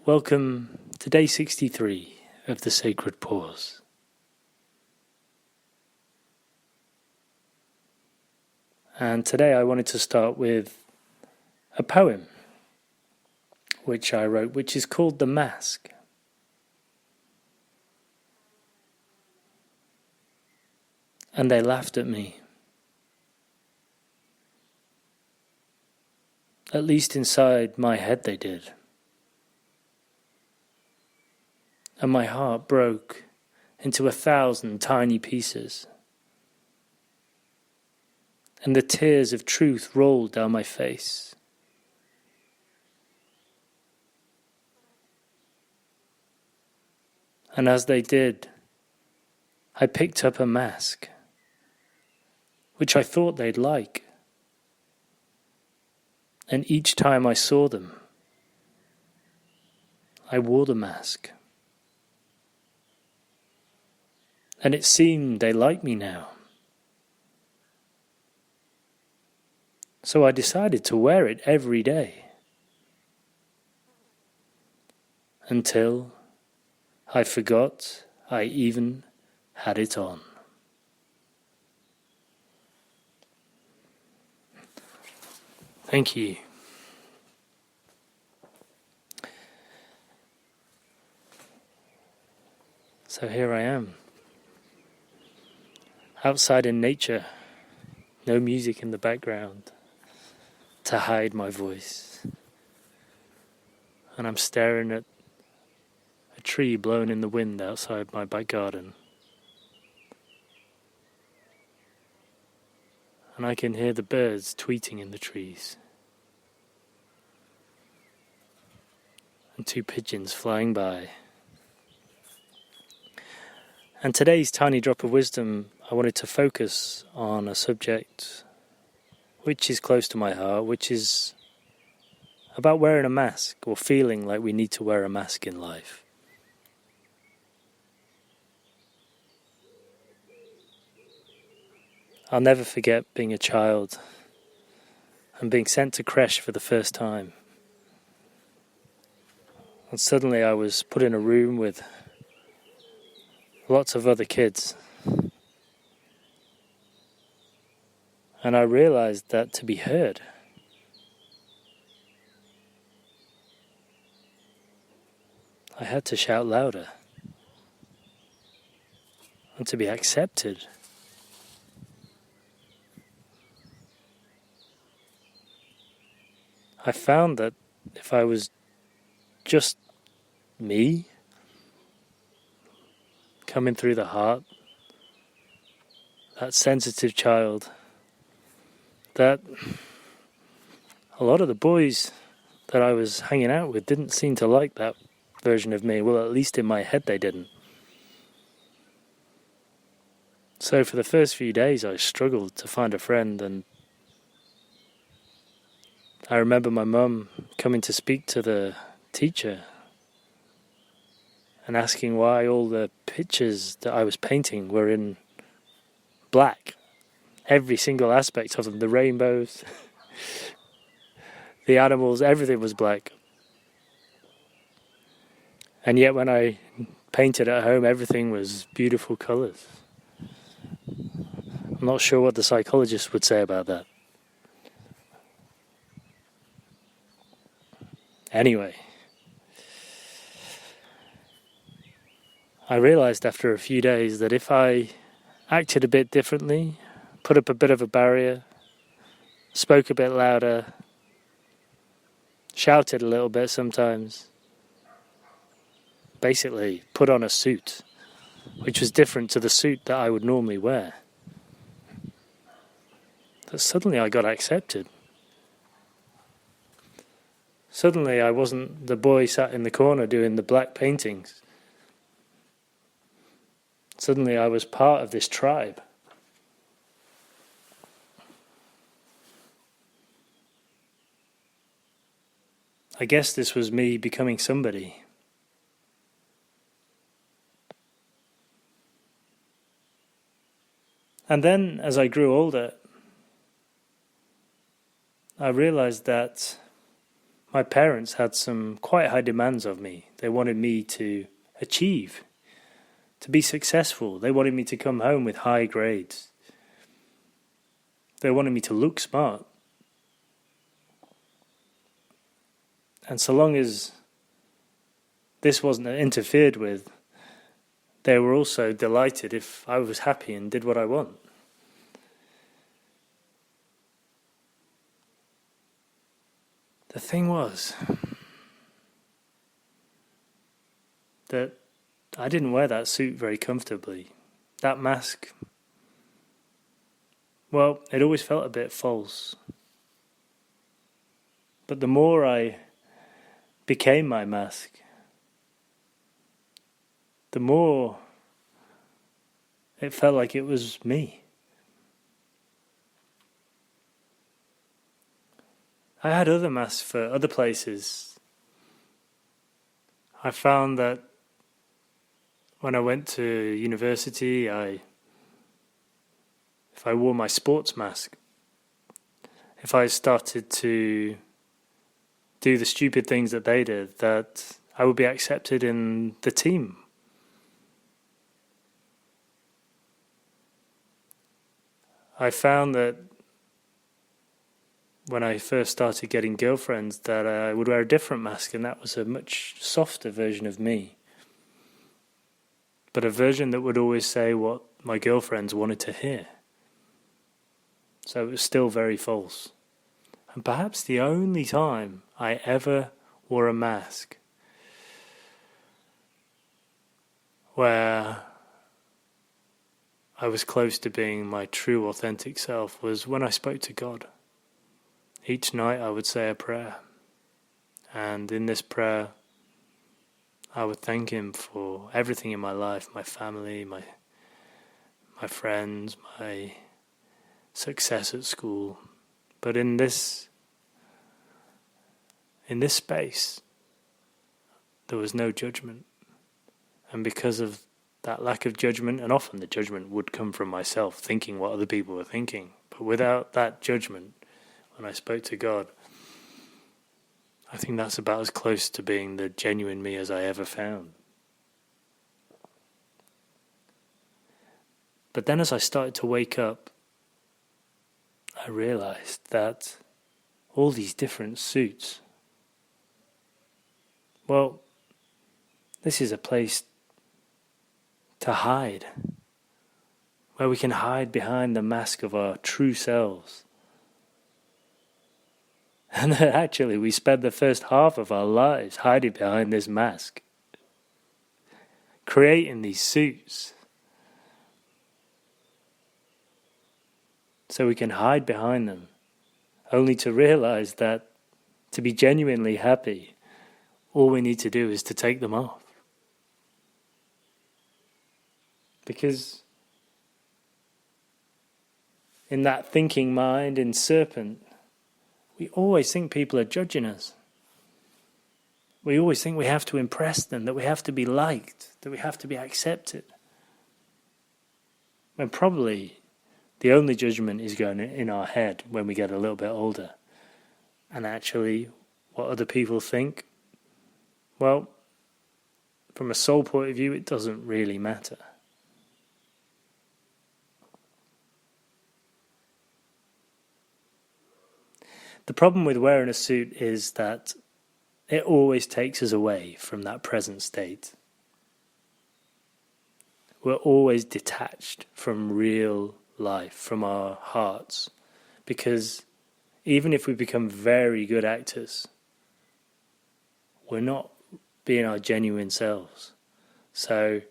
Welcome to day 63 of the Sacred Pause. And today I wanted to start with a poem which I wrote, which is called The Mask. And they laughed at me. At least inside my head they did. And my heart broke into 1,000 tiny pieces. And the tears of truth rolled down my face. And as they did, I picked up a mask, which I thought they'd like. And each time I saw them, I wore the mask. And it seemed they liked me now. So I decided to wear it every day. Until I forgot I even had it on. Thank you. So here I am. Outside in nature, no music in the background to hide my voice. And I'm staring at a tree blown in the wind outside my back garden. And I can hear the birds tweeting in the trees. And 2 pigeons flying by. And today's tiny drop of wisdom, I wanted to focus on a subject which is close to my heart, which is about wearing a mask or feeling like we need to wear a mask in life. I'll never forget being a child and being sent to creche for the first time. And suddenly I was put in a room with lots of other kids. And I realized that to be heard, I had to shout louder. And to be accepted, I found that if I was just me, coming through the heart, that sensitive child, that a lot of the boys that I was hanging out with didn't seem to like that version of me. Well, at least in my head they didn't. So for the first few days I struggled to find a friend, and I remember my mum coming to speak to the teacher and asking why all the pictures that I was painting were in black. Every single aspect of them, the rainbows, the animals, everything was black. And yet when I painted at home, everything was beautiful colours. I'm not sure what the psychologist would say about that. Anyway, I realised after a few days that if I acted a bit differently, put up a bit of a barrier, spoke a bit louder, shouted a little bit sometimes, basically put on a suit, which was different to the suit that I would normally wear, that suddenly I got accepted. Suddenly I wasn't the boy sat in the corner doing the black paintings. Suddenly I was part of this tribe. I guess this was me becoming somebody. And then, as I grew older, I realized that My parents had some quite high demands of me. They wanted me to achieve, to be successful. They wanted me to come home with high grades. They wanted me to look smart. And so long as this wasn't interfered with, they were also delighted if I was happy and did what I want. The thing was that I didn't wear that suit very comfortably. That mask, well, it always felt a bit false. But the more I became my mask, the more it felt like it was me. I had other masks for other places. I found that when I went to university, if I wore my sports mask, if I started to do the stupid things that they did, that I would be accepted in the team. I found that when I first started getting girlfriends that I would wear a different mask, and that was a much softer version of me. But a version that would always say what my girlfriends wanted to hear. So it was still very false. And perhaps the only time I ever wore a mask where I was close to being my true, authentic self was when I spoke to God. Each night I would say a prayer, and in this prayer I would thank Him for everything in my life, my family, my friends, my success at school. But in this space there was no judgment, and because of that lack of judgment, and often the judgment would come from myself, thinking what other people were thinking, but without that judgment, when I spoke to God, I think that's about as close to being the genuine me as I ever found. But then as I started to wake up, I realized that all these different suits, well, this is a place to hide, where we can hide behind the mask of our true selves. And that actually we spend the first half of our lives hiding behind this mask, creating these suits, so we can hide behind them, only to realize that to be genuinely happy, all we need to do is to take them off. Because in that thinking mind, in serpent, we always think people are judging us. We always think we have to impress them, that we have to be liked, that we have to be accepted. When probably the only judgment is going in our head when we get a little bit older. And actually, what other people think, well, from a soul point of view, it doesn't really matter. The problem with wearing a suit is that it always takes us away from that present state. We're always detached from real life, from our hearts, because even if we become very good actors, we're not being our genuine selves. So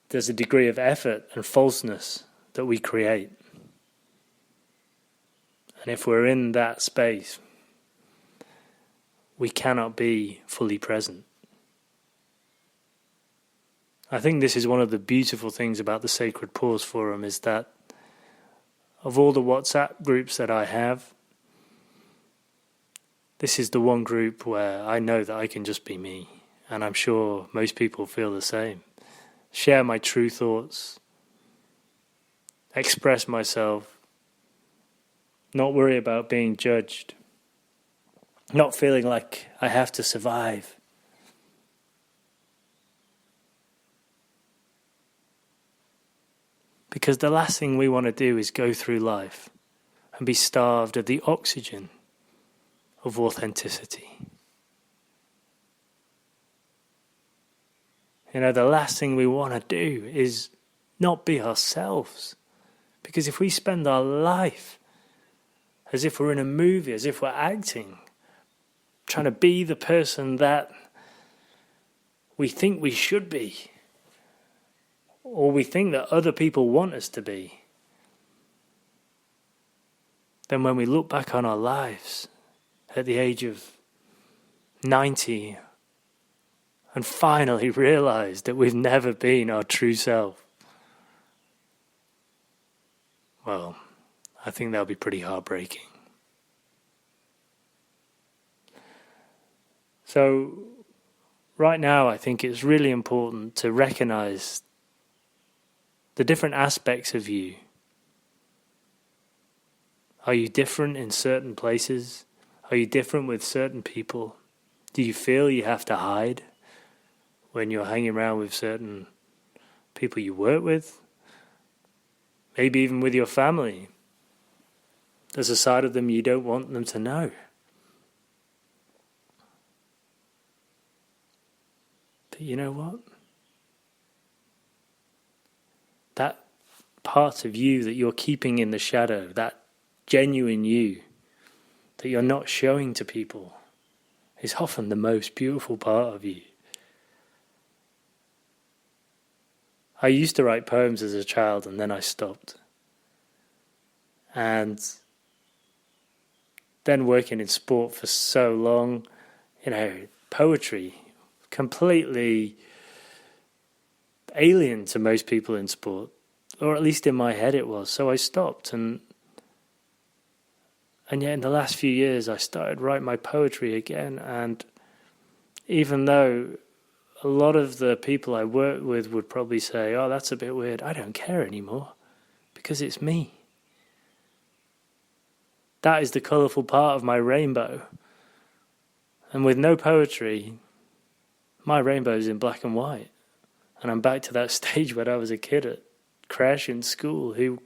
there's a degree of effort and falseness that we create. And if we're in that space, we cannot be fully present. I think this is one of the beautiful things about the Sacred Pause Forum, is that of all the WhatsApp groups that I have, this is the one group where I know that I can just be me. And I'm sure most people feel the same. Share my true thoughts, express myself, not worry about being judged, not feeling like I have to survive. Because the last thing we want to do is go through life and be starved of the oxygen of authenticity. The last thing we want to do is not be ourselves. Because if we spend our life as if we're in a movie, as if we're acting, trying to be the person that we think we should be, or we think that other people want us to be, then when we look back on our lives at the age of 90 and finally realize that we've never been our true self, well, I think that'll be pretty heartbreaking. So, right now I think it's really important to recognize the different aspects of you. Are you different in certain places? Are you different with certain people? Do you feel you have to hide when you're hanging around with certain people you work with? Maybe even with your family. There's a side of them you don't want them to know. But you know what? That part of you that you're keeping in the shadow, that genuine you that you're not showing to people, is often the most beautiful part of you. I used to write poems as a child and then I stopped. And then working in sport for so long, poetry, completely alien to most people in sport, or at least in my head it was. So I stopped, and yet in the last few years I started writing my poetry again. And even though a lot of the people I work with would probably say, "Oh, that's a bit weird," I don't care anymore, because it's me. That is the colourful part of my rainbow. And with no poetry, my rainbow is in black and white. And I'm back to that stage when I was a kid at creche in school who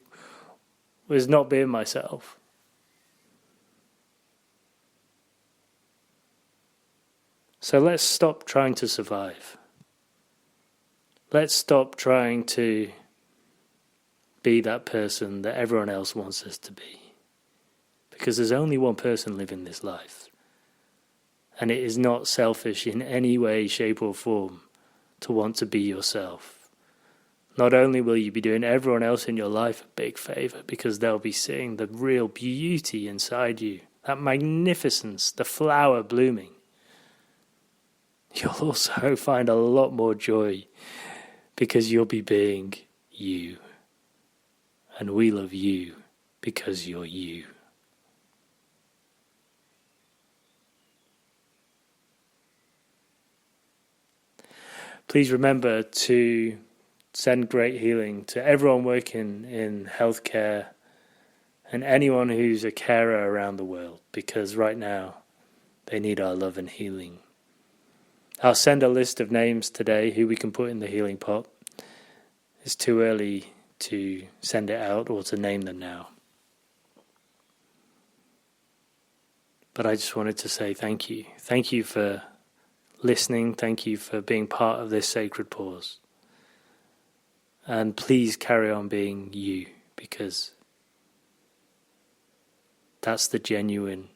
was not being myself. So let's stop trying to survive. Let's stop trying to be that person that everyone else wants us to be. Because there's only one person living this life. And it is not selfish in any way, shape or form to want to be yourself. Not only will you be doing everyone else in your life a big favour, because they'll be seeing the real beauty inside you, that magnificence, the flower blooming. You'll also find a lot more joy because you'll be being you. And we love you because you're you. Please remember to send great healing to everyone working in healthcare and anyone who's a carer around the world, because right now they need our love and healing. I'll send a list of names today who we can put in the healing pot. It's too early to send it out or to name them now. But I just wanted to say thank you. Thank you for listening. Thank you for being part of this sacred pause. And please carry on being you, because that's the genuine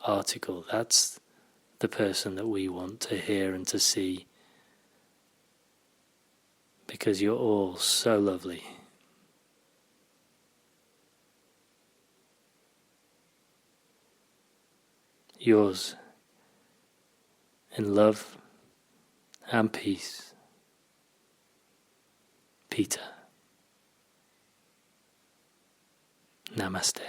article. That's the person that we want to hear and to see, because you're all so lovely. Yours in love and peace, Peter. Namaste.